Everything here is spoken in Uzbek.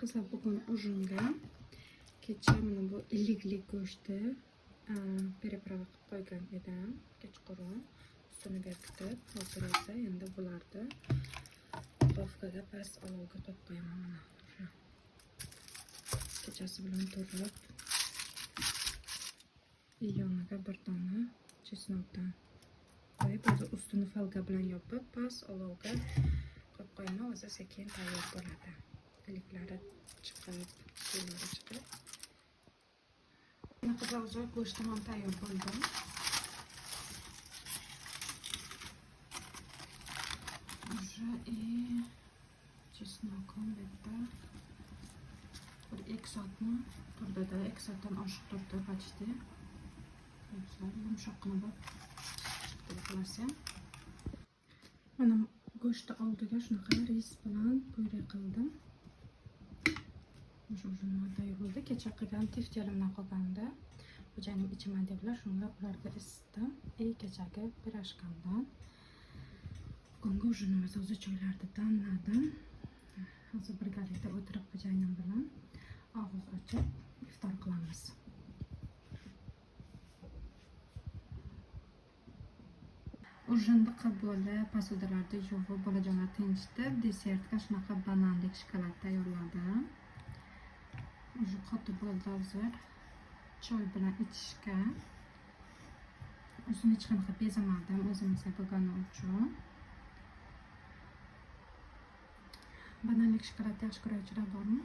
Qizlar bugun ujinga kecha mana bu iliklik go'shtni periprava qilib qo'ygan edim kechqurun. Ustini berkitib, hozir esa endi bularni dufkaga past olovga qo'yib qo'yaman. Mana shu kechasi bilan turib, yoniga bir dona chesnokdan qo'yib, o'zi ustini folga bilan yopib, past olovga qo'yib qo'yaman. O'zi sekin tayyor bo'ladi. Iliklari chiqib, suvlari chiqib. Qizlar, go'shtim ham tayyor bo'ldi. Уже и chesnokim bitta bir 2 soatmi turdi-da, 2 soatdan oshiq turdi почти. Yumshoqqina bo'lib chiqdi xulosam. Mana go'shtni oldiga shunaqa ris bilan pure qildim. O'sha tayyor bo'ldi. Kecha qilgan tiftelimdan qolganda xo'jayinim ichaman dedilar, shunga ularga isitdim. Kechagi pirojkamdan bugungi ujinimiz o'zi choylarni tanladim. Hozir birgalikda o'tirib xo'jayinim bilan og'iz ochib iftor qilamiz. Ujinni qabuli, posudalarni yuvib, bolajonlar tinchitib, desertga shunaqa bananlik shokolad tayyorladim. Уже qotib bo'ldi hozir. Choy bilan ichishga. O'zim hech qanaqa bezamadim, o'zimizga bo'lgani uchun. Bananlik shokolad yaxshi ko'ruvchilar bormi?